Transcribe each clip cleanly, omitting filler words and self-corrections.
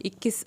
21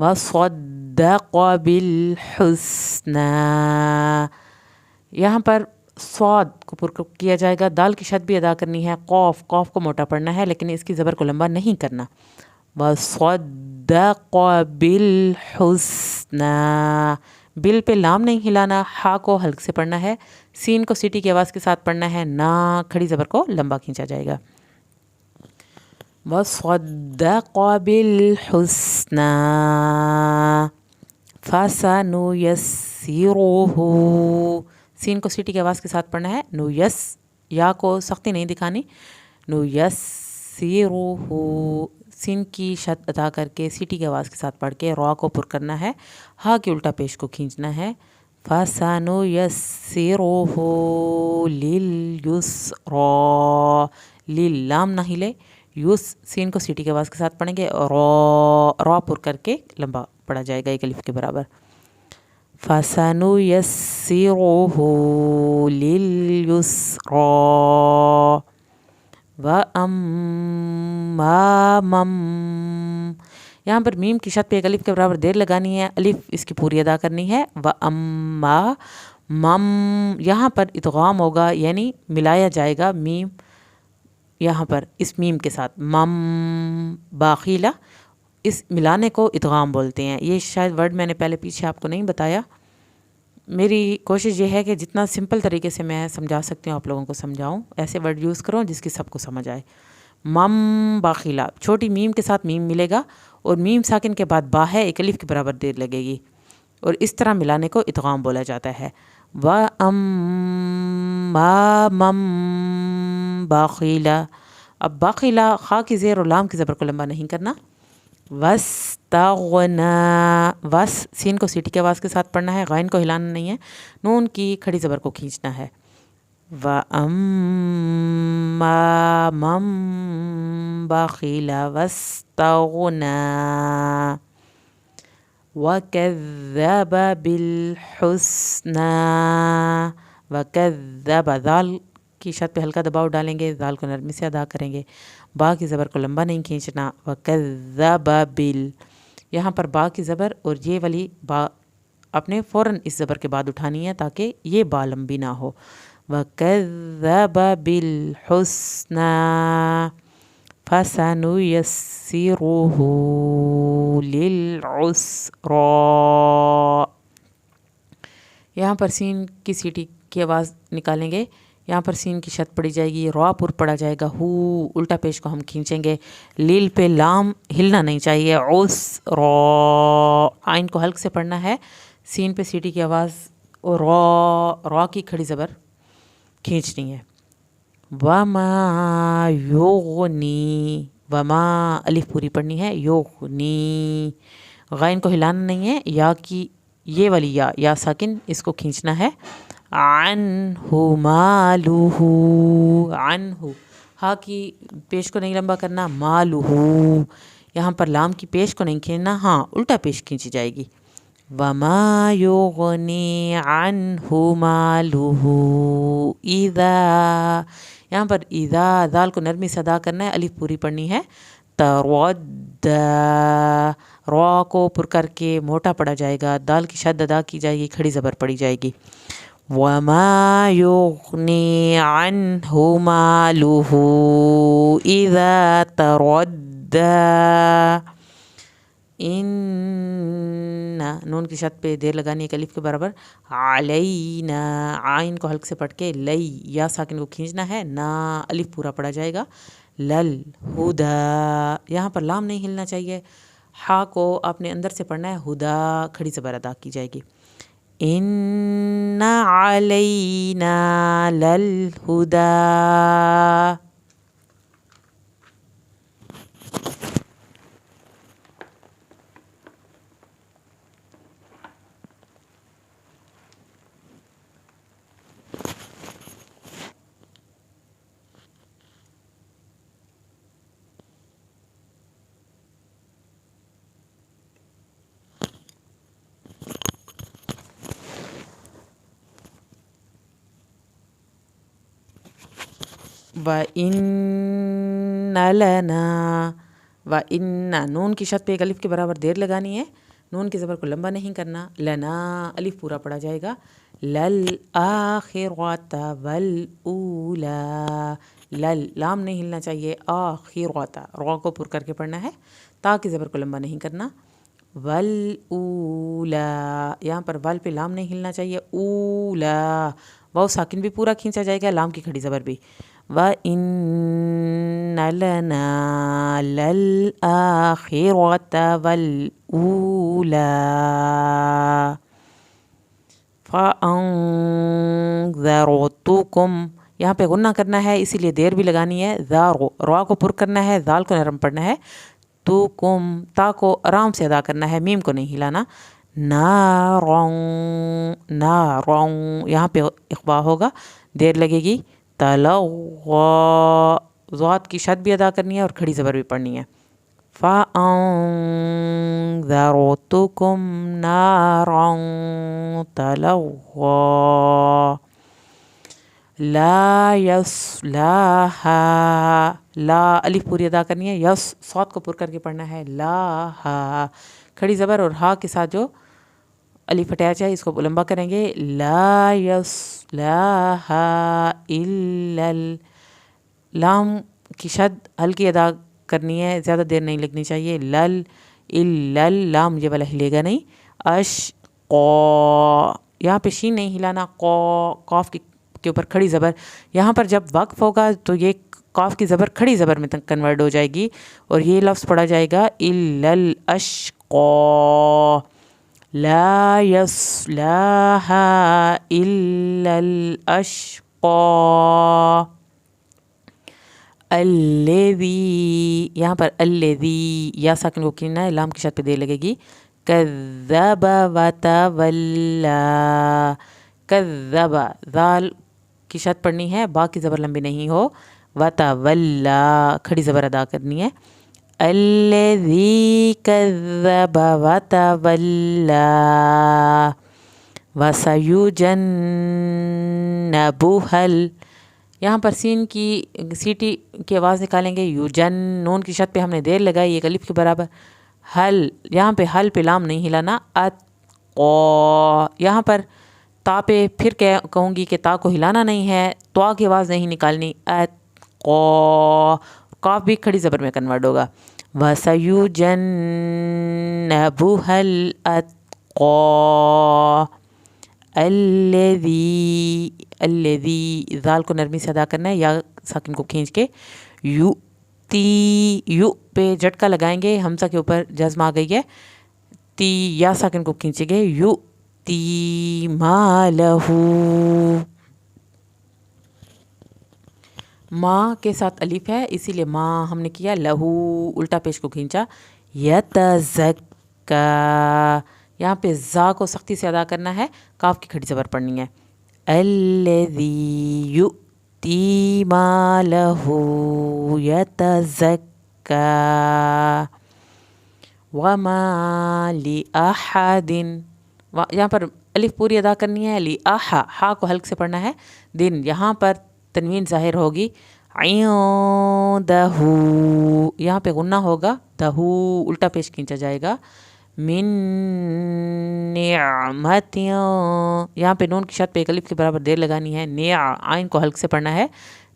وصدق بالحسنى، یہاں پر صاد کو پر کیا جائے گا، دال کی شد بھی ادا کرنی ہے، قوف کو موٹا پڑھنا ہے لیکن اس کی زبر کو لمبا نہیں کرنا. وصدق بالحسنى، بل پہ لام نہیں ہلانا، ہا کو حلق سے پڑھنا ہے، سین کو سیٹی کی آواز کے ساتھ پڑھنا ہے، نا کھڑی زبر کو لمبا کھینچا جائے گا. وصدق بالحسنى فسنيسره، سین کو سیٹی کی آواز کے ساتھ پڑھنا ہے، نویس، یا کو سختی نہیں دکھانی، نویسره، سین کی شد ادا کر کے سیٹی کی آواز کے ساتھ پڑھ کے را کو پر کرنا ہے، ہا کے الٹا پیش کو کھینچنا ہے. فَسَنُيَسِّرُهُ لِلْيُسْرَى، لیل لام نہ ہلے، یوس سین کو سیٹی کی آواز کے ساتھ پڑھیں گے، را پر کر کے لمبا پڑھا جائے گا ایک الف کے برابر. فَسَنُيَسِّرُهُ لِلْيُسْرَى وَأَمَّا مَن، یہاں پر میم کی شد پہ ایک الف کے برابر دیر لگانی ہے، الف اس کی پوری ادا کرنی ہے. وَأَمَّا مَم، یہاں پر ادغام ہوگا یعنی ملایا جائے گا میم یہاں پر اس میم کے ساتھ، مم باخیلہ، اس ملانے کو ادغام بولتے ہیں. یہ شاید ورڈ میں نے پہلے پیچھے آپ کو نہیں بتایا، میری کوشش یہ ہے کہ جتنا سمپل طریقے سے میں سمجھا سکتی ہوں آپ لوگوں کو سمجھاؤں، ایسے ورڈ یوز کروں جس کی سب کو سمجھ آئے. مم باخیلہ، چھوٹی میم کے ساتھ میم ملے گا اور میم ساکن کے بعد با ہے، ایک الف کے برابر دیر لگے گی اور اس طرح ملانے کو ادغام بولا جاتا ہے. وَأَمَّا مَن بَخِلَ، اب باخیلہ خا کی زیر اور لام کی زبر کو لمبا نہیں کرنا. وَاسْتَغْنَى، وس سین کو سیٹی کی آواز کے ساتھ پڑھنا ہے، غائن کو ہلانا نہیں ہے، نون کی کھڑی زبر کو کھینچنا ہے. وَأَمَّا مَن بَخِلَ وَاسْتَغْنَى وَكَذَّبَ بِالْحُسْنَى، وَكَذَّبَ، دال کی شد پہ ہلکا دباؤ ڈالیں گے، دال کو نرمی سے ادا کریں گے، با کی زبر کو لمبا نہیں کھینچنا. وَكَذَّبَ بِال، یہاں پر با کی زبر اور یہ والی با اپنے فوراً اس زبر کے بعد اٹھانی ہے تاکہ یہ با لمبی نہ ہو. وَكَذَّبَ بِالْحُسْنَى فَسَنُيَسِّرُهُ لِلْعُسْرَى، یہاں پر سین کی سیٹی کی آواز نکالیں گے، یہاں پر سین کی شد پڑی جائے گی، را پر پڑا جائے گا، ہو الٹا پیش کو ہم کھینچیں گے، لیل پہ لام ہلنا نہیں چاہیے، عسرا، آئین کو حلق سے پڑھنا ہے، سین پہ سیٹی کی آواز اور را کی کھڑی زبر کھینچنی ہے. وَمَا يُغْنِي، وما الف پوری پڑھنی ہے، یغنی، غائن کو ہلانا نہیں ہے، یا کی یہ والی یا ساکن اس کو کھینچنا ہے. عنہ مالہ، عنہ ہا کی پیش کو نہیں لمبا کرنا، مالہ یہاں پر لام کی پیش کو نہیں کھینچنا، ہاں الٹا پیش کھینچی جائے گی. وما یغنی عنہ مالہ اذا، یہاں پر اذا دال کو نرمی سے ادا کرنا ہے، الف پوری پڑھنی ہے. تردى، را کو پر کر کے موٹا پڑا جائے گا، دال کی شد ادا کی جائے گی، کھڑی زبر پڑی جائے گی. وما یغنی عنہ مالہ اذا تردى، ان نون کی شد پہ دیر لگانی ایک الف کے برابر، علینا، آئین کو حلق سے پڑھ کے لئی، یا ساکن کو کھینچنا ہے، نا الف پورا پڑا جائے گا. لل ہدا، یہاں پر لام نہیں ہلنا چاہیے، ہا کو آپ نے اندر سے پڑھنا ہے، ہدا کھڑی زبر ادا کی جائے گی. ان علینا للہدا، وَإِنَّ لَنَا، وَإِنَّ نون کی شد پہ ایک الف کے برابر دیر لگانی ہے، نون کی زبر کو لمبا نہیں کرنا، لنا الف پورا پڑا جائے گا، للآخرۃ والأولی، لام نہیں ہلنا چاہیے، آخرۃ را کو پر کر کے پڑھنا ہے، تا کی زبر کو لمبا نہیں کرنا، والأولی یہاں پر وال پہ لام نہیں ہلنا چاہیے، اولا واو ساکن بھی پورا کھینچا جائے گا، لام کی کھڑی زبر بھی، وَإِنَّ لَنَا لَلْآخِرَةَ وَالْأُولَى فَأَنذَرْتُكُمْ، یہاں پہ غنہ کرنا ہے اسی لیے دیر بھی لگانی ہے، را کو پر کرنا ہے، ذال کو نرم پڑھنا ہے، تو کم تا کو آرام سے ادا کرنا ہے، میم کو نہیں ہلانا، نارون نارون یہاں پہ اخفا ہوگا، دیر لگے گی، تلغا ضاد کی شد بھی ادا کرنی ہے اور کھڑی زبر بھی پڑھنی ہے، فَأَنذَرْتُكُمْ نَارًا تَلَظَّىٰ لا يصلاها، لا الف پوری ادا کرنی ہے، یس صاد کو پر کر کے پڑھنا ہے، لا ہا کھڑی زبر اور ہا کے ساتھ جو الف اٹیچ ہے اس کو لمبا کریں گے، لا يصلاها الا لام کی شد ہلکی ادا کرنی ہے، زیادہ دیر نہیں لگنی چاہیے، لل الا لام یہ والا ہلے گا نہیں، اشقا یہاں پہ شین نہیں ہلانا، قاف کے اوپر کھڑی زبر، یہاں پر جب وقف ہوگا تو یہ قاف کی زبر کھڑی زبر میں کنورٹ ہو جائے گی اور یہ لفظ پڑھا جائے گا الا الاشقا، لا يصلاها الا الاشقا الذی، یہاں پر الذی یا ساکن کو کھیننا ہے، لام کی شد پہ دیر لگے گی، کذب وتولی، کذب ذال کی شد پڑھنی ہے، با کی زبر لمبی نہیں ہو، وتولی کھڑی زبر ادا کرنی ہے، الذی کذب وتولی وسیجنبها، یہاں پر سین کی سیٹی کی آواز نکالیں گے، یوجن نون کی شد پہ ہم نے دیر لگائی ایک الف کے برابر، حل یہاں پہ حل پہ لام نہیں ہلانا، اتقا یہاں پر تا پہ پھر کہوں گی کہ تا کو ہلانا نہیں ہے، تو کی آواز نہیں نکالنی، اتقا قاف بھی کھڑی زبر میں کنورٹ ہوگا، وَسَيُجَنَّبُهَا الْأَتْقَى الذی ذال کو نرمی سے ادا کرنا ہے، یا ساکن کو کھینچ کے، یؤتی یو پہ جھٹکا لگائیں گے، حمزہ کے اوپر جزم آ گئی ہے، تی یا ساکن کو کھینچیں گے، یؤتی مالہ، ماں کے ساتھ الف ہے اسی لیے ماں ہم نے کیا، لہو الٹا پیش کو کھینچا، یتزکا یہاں پہ زا کو سختی سے ادا کرنا ہے، کاف کی کھڑی زبر پڑھنی ہے، الذی یؤتی مالہ یتزکا وما لأحد، یہاں پر الف پوری ادا کرنی ہے، لأحا ہا کو حلق سے پڑھنا ہے، دن یہاں پر تنوین ظاہر ہوگی، عندہ یہاں پہ غنہ ہوگا، دہو الٹا پیش کھینچا جائے گا، من نعمت یہاں پہ نون کی شد پہ ایک الف کے برابر دیر لگانی ہے، عین کو حلق سے پڑھنا ہے،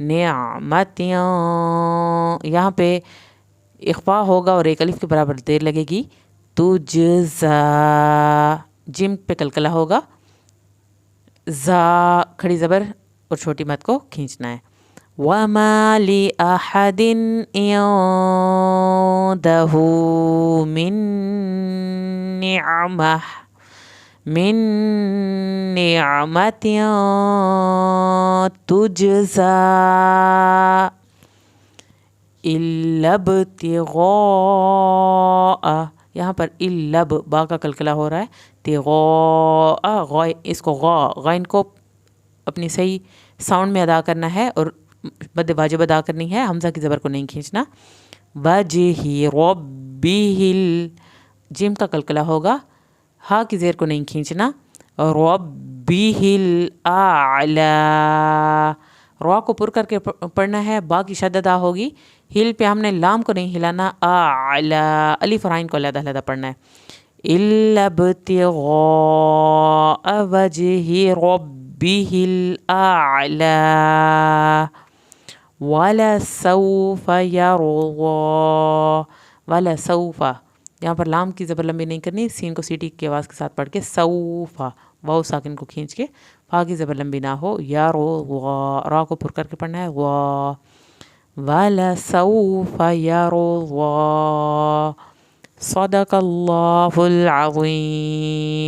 نعمت یہاں پہ اخفا ہوگا اور ایک الف کے برابر دیر لگے گی، تجزا جم پہ کلکلا ہوگا، زا کھڑی زبر اور چھوٹی مد کو کھینچنا ہے، وَمَا لِأَحَدٍ عِندَهُ مِن نِعْمَةٍ تُجْزَى إِلَّا ابْتِغَاءَ، یہاں پر الب با کا کلکلا ہو رہا ہے، تغاء اس کو غائن کو اپنی صحیح ساؤنڈ میں ادا کرنا ہے اور مد واجب ادا کرنی ہے، حمزہ کی زبر کو نہیں کھینچنا، وجہ ربہ جیم کا کلکلا ہوگا، ہا کی زیر کو نہیں کھینچنا، ربہ الاعلی را کو پر کر کے پڑھنا ہے، با کی شد ادا ہوگی، ہل پہ ہم نے لام کو نہیں ہلانا، اعلی الف اور عین کو علیحدہ علیحدہ پڑھنا ہے، إلا ابتغاء وجه ربه الأعلى ولسوف يرضى. ولسوف، یہاں پر لام کی زبر لمبی نہیں کرنی، سین کو سیٹی کی آواز کے ساتھ پڑھ کے سوفا، واو ساکن کو کھینچ کے، فا کی زبر لمبی نہ ہو، یا رو را کو پر کر کے پڑھنا ہے وا. وَلَسَوْفَ يَرْضَى. صدق اللہ العظیم.